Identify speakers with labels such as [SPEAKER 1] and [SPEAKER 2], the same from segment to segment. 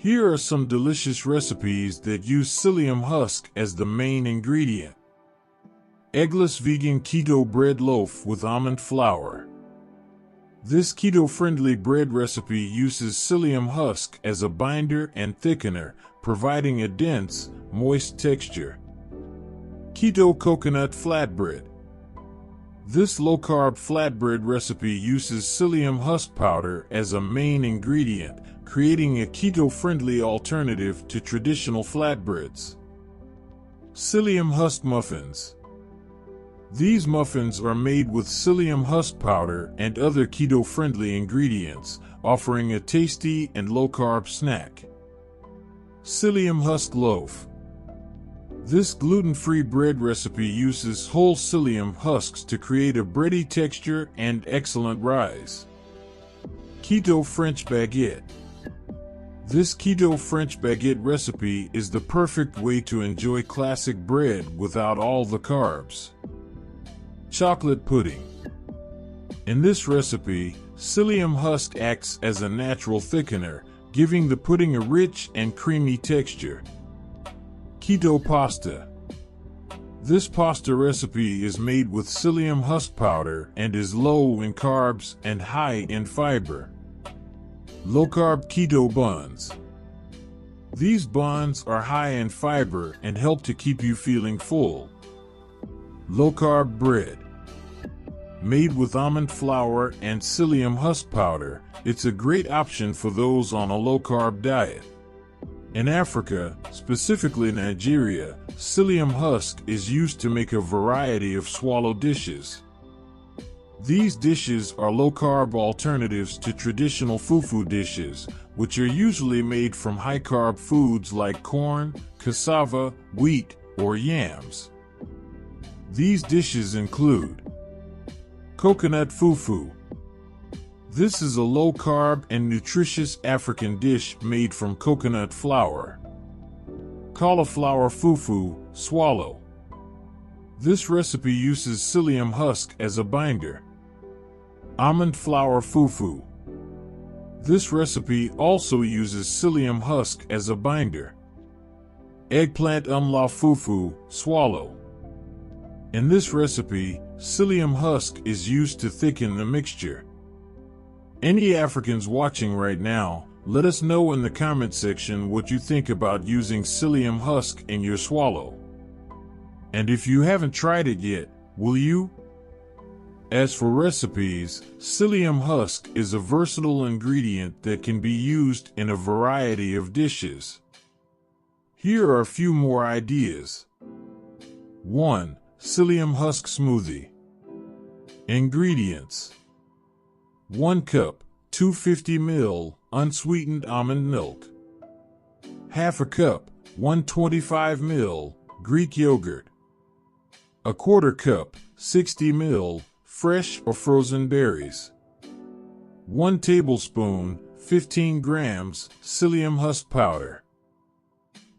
[SPEAKER 1] Here are some delicious recipes that use psyllium husk as the main ingredient. Eggless vegan keto bread loaf with almond flour. This keto-friendly bread recipe uses psyllium husk as a binder and thickener, providing a dense, moist texture. Keto coconut flatbread. This low-carb flatbread recipe uses psyllium husk powder as a main ingredient, creating a keto-friendly alternative to traditional flatbreads. Psyllium husk muffins. These muffins are made with psyllium husk powder and other keto-friendly ingredients, offering a tasty and low-carb snack. Psyllium husk loaf. This gluten-free bread recipe uses whole psyllium husks to create a bready texture and excellent rise. Keto French baguette. This keto French baguette recipe is the perfect way to enjoy classic bread without all the carbs. Chocolate pudding. In this recipe, psyllium husk acts as a natural thickener, giving the pudding a rich and creamy texture. Keto pasta. This pasta recipe is made with psyllium husk powder and is low in carbs and high in fiber. Low-carb keto buns. These buns are high in fiber and help to keep you feeling full. Low-carb bread. Made with almond flour and psyllium husk powder, it's a great option for those on a low-carb diet. In Africa, specifically Nigeria, psyllium husk is used to make a variety of swallow dishes. These dishes are low-carb alternatives to traditional fufu dishes, which are usually made from high-carb foods like corn, cassava, wheat, or yams. These dishes include coconut fufu. This is a low-carb and nutritious African dish made from coconut flour. Cauliflower fufu, swallow. This recipe uses psyllium husk as a binder. Almond flour fufu. This recipe also uses psyllium husk as a binder. Eggplant umla fufu, swallow. In this recipe, psyllium husk is used to thicken the mixture. Any Africans watching right now, let us know in the comment section what you think about using psyllium husk in your swallow. And if you haven't tried it yet, will you? As for recipes, psyllium husk is a versatile ingredient that can be used in a variety of dishes. Here are a few more ideas. 1. Psyllium husk smoothie. Ingredients: 1 cup, 250 ml, unsweetened almond milk. Half a cup, 125 ml, Greek yogurt. A quarter cup, 60 ml, fresh or frozen berries. 1 tablespoon, 15 grams, psyllium husk powder.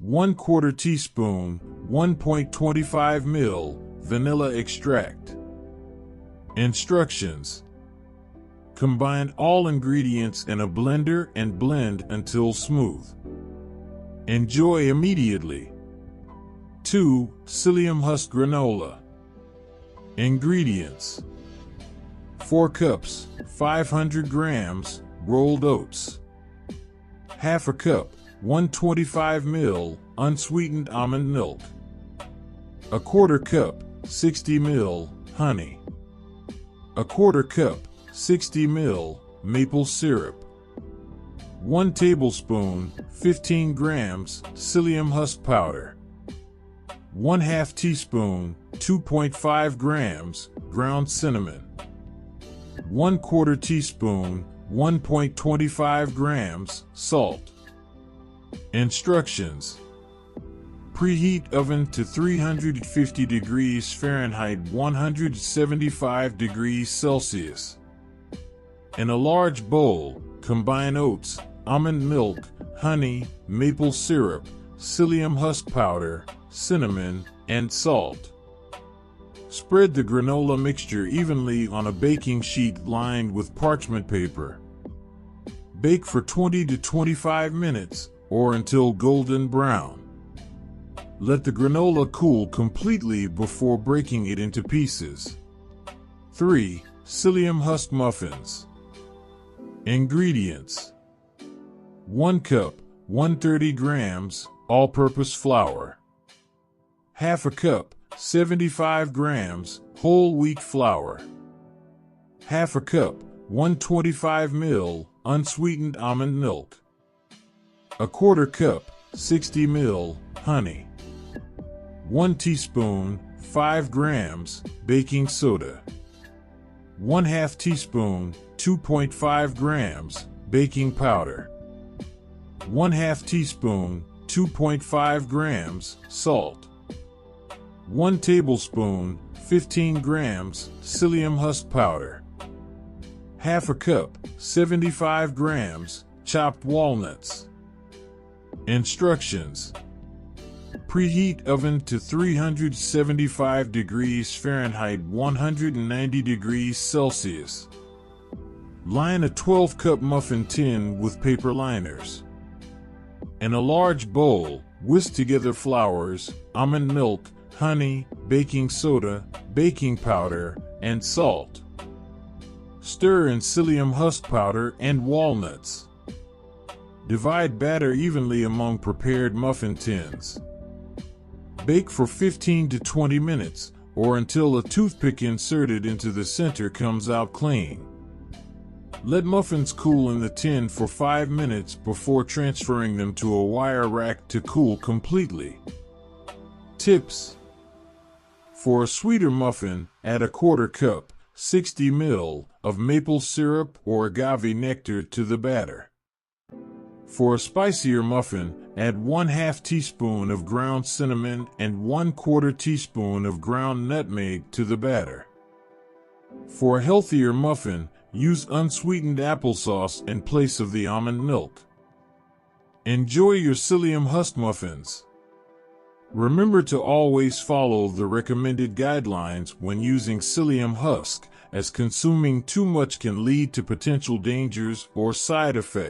[SPEAKER 1] 1/4 teaspoon, 1.25 ml, vanilla extract. Instructions: combine all ingredients in a blender and blend until smooth. Enjoy immediately. 2. Psyllium husk granola. Ingredients: 4 cups, 500 grams, rolled oats. Half a cup, 125 ml, unsweetened almond milk. A quarter cup, 60 ml, honey. A quarter cup, 60 ml, maple syrup. 1 tablespoon, 15 grams, psyllium husk powder. 1/2 teaspoon, 2.5 grams, ground cinnamon. 1/4 teaspoon, 1.25 grams, salt. Instructions: preheat oven to 350 degrees Fahrenheit 175 degrees Celsius. In a large bowl, combine oats, almond milk, honey, maple syrup, psyllium husk powder, cinnamon, and salt. Spread the granola mixture evenly on a baking sheet lined with parchment paper. Bake for 20 to 25 minutes, or until golden brown. Let the granola cool completely before breaking it into pieces. 3. Psyllium Husk Muffins. Ingredients: 1 cup, 130 grams, all-purpose flour. Half a cup, 75 grams, whole wheat flour. Half a cup, 125 ml, unsweetened almond milk. A quarter cup, 60 ml, honey. 1 teaspoon, 5 grams, baking soda. 1/2 teaspoon, 2.5 grams, baking powder. 1/2 teaspoon, 2.5 grams, salt. 1 tablespoon, 15 grams, psyllium husk powder. Half a cup, 75 grams, chopped walnuts. Instructions: preheat oven to 375 degrees Fahrenheit 190 degrees Celsius. Line a 12-cup muffin tin with paper liners. In a large bowl, whisk together flours, almond milk, honey, baking soda, baking powder, and salt. Stir in psyllium husk powder and walnuts. Divide batter evenly among prepared muffin tins. Bake for 15 to 20 minutes, or until a toothpick inserted into the center comes out clean. Let muffins cool in the tin for 5 minutes before transferring them to a wire rack to cool completely. Tips: for a sweeter muffin, add a quarter cup, 60 ml, of maple syrup or agave nectar to the batter. For a spicier muffin, add 1/2 teaspoon of ground cinnamon and 1/4 teaspoon of ground nutmeg to the batter. For a healthier muffin, use unsweetened applesauce in place of the almond milk. Enjoy your psyllium husk muffins. Remember to always follow the recommended guidelines when using psyllium husk, as consuming too much can lead to potential dangers or side effects.